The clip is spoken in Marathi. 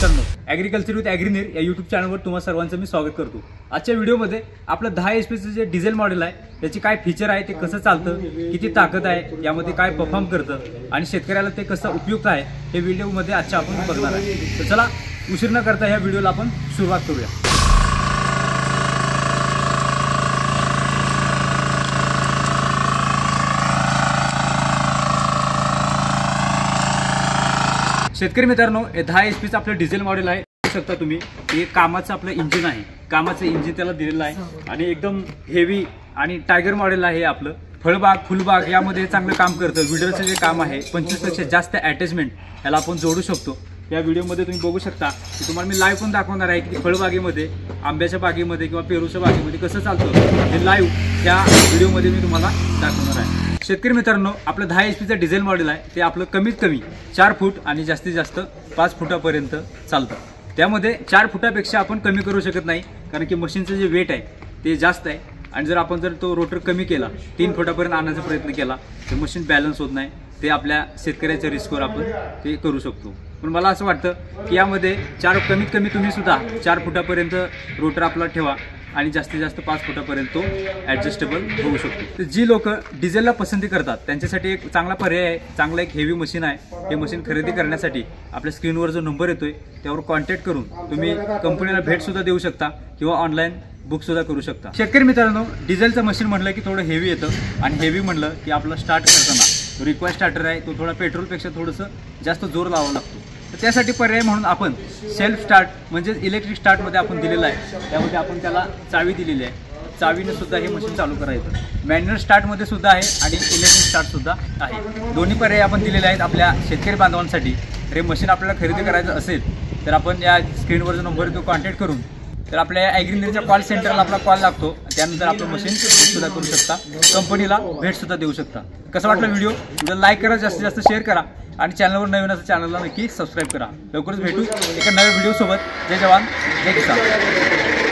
मित्रांनो, ॲग्रिकल्चर विथ ॲग्रीनीर या यूट्यूब चॅनलवर तुम्हा सर्वांचं मी स्वागत करतो। आजच्या व्हिडिओमध्ये आपलं 10 HP जे डिझेल मॉडेल आहे त्याची काय फीचर आहे, ते कसं चालतं, किती ताकद आहे, यामध्ये काय परफॉर्म करतं आणि शेतकऱ्याला ते कसं उपयुक्त आहे हे व्हिडिओमध्ये आजच्या आपण बघणार आहे। तर चला उशीर न करता ह्या व्हिडिओला आपण सुरुवात करूया। शेतकरी मित्रांनो, हे 10 HP आपलं डिझेल मॉडेल आहे। शकता तुम्ही, हे कामाचं आपलं इंजिन आहे, कामाचं इंजिन त्याला दिलेलं आहे आणि एकदम हेवी आणि टायगर मॉडेल आहे। आपलं फळबाग फुलबाग यामध्ये चांगलं काम करतं। विडरचं जे काम आहे 25 पेक्षा जास्त अटॅचमेंट याला आपण जोडू शकतो। या व्हिडिओमध्ये तुम्ही बघू शकता की तुम्हाला मी लाईव्ह पण दाखवणार आहे की फळबागेमध्ये, आंब्याच्या बागेमध्ये किंवा पेरूच्या बागेमध्ये कसं चालतं हे लाईव्ह या व्हिडिओमध्ये मी तुम्हाला दाखवणार आहे। शेतकरी मित्रांनो, आपलं 10 HP डिझेल मॉडेल आहे ते आपलं कमीत कमी 4 फूट आणि जास्तीत जास्त 5 फुटापर्यंत चालतं। त्यामध्ये 4 फुटापेक्षा आपण कमी करू शकत नाही, कारण की मशीनचं जे वेट आहे ते जास्त आहे आणि जर तो रोटर कमी केला, 3 फुटापर्यंत आणण्याचा प्रयत्न केला तर मशीन बॅलन्स होत नाही। ते आपल्या शेतकऱ्याच्या रिस्कवर आपण ते करू शकतो। पण मला असं वाटतं की यामध्ये कमीत कमी तुम्ही सुद्धा 4 फुटापर्यंत रोटर आपला ठेवा आणि जास्तीत जास्त 5 फुटापर्यंत तो ॲडजस्टेबल होऊ शकतो। तर जी लोक डिझेलला पसंती करतात त्यांच्यासाठी एक चांगला पर्याय आहे, चांगला एक हेवी मशीन आहे। हे मशीन खरेदी करण्यासाठी आपल्या स्क्रीनवर जो नंबर येतोय त्यावर कॉन्टॅक्ट करून तुम्ही कंपनीला भेटसुद्धा देऊ शकता किंवा ऑनलाईन बुकसुद्धा करू शकता। शेतकरी मित्रांनो, डिझेलचं मशीन म्हटलं की थोडं हेवी येतं आणि हेवी म्हणलं की आपला स्टार्ट करताना रिक्वायर्ड स्टार्टर आहे तो थोडा पेट्रोलपेक्षा थोडंसं जास्त जोर लावावा लागतो। तर त्यासाठी पर्याय म्हणून आपण सेल्फ स्टार्ट म्हणजे इलेक्ट्रिक स्टार्टमध्ये आपण दिलेलं आहे। त्यामध्ये आपण त्याला चावी दिलेली आहे, चावीने सुद्धा हे मशीन चालू करायचं। मॅन्युअल स्टार्टमध्ये सुद्धा आहे आणि इलेक्ट्रिक स्टार्ट सुद्धा आहे। दोन्ही पर्याय आपण दिलेले आहेत आपल्या शेतकरी बांधवांसाठी। तर हे मशीन आपल्याला खरेदी करायचं असेल तर आपण या स्क्रीनवर जो नंबर आहे तो कॉन्टॅक्ट करून तर आपल्या ॲग्रीनीरच्या कॉल सेंटरला आपला कॉल लागतो, त्यानंतर आपलं मशीन सुद्धा करू शकता, कंपनीला भेटसुद्धा देऊ शकता। कसं वाटलं व्हिडिओ लाईक करा, जास्तीत जास्त शेअर करा आणि चॅनलवर नवीन असं चॅनलला नक्की सबस्क्राईब करा। लवकरच भेटू एका नव्या व्हिडिओसोबत। जय जवान जय किसान।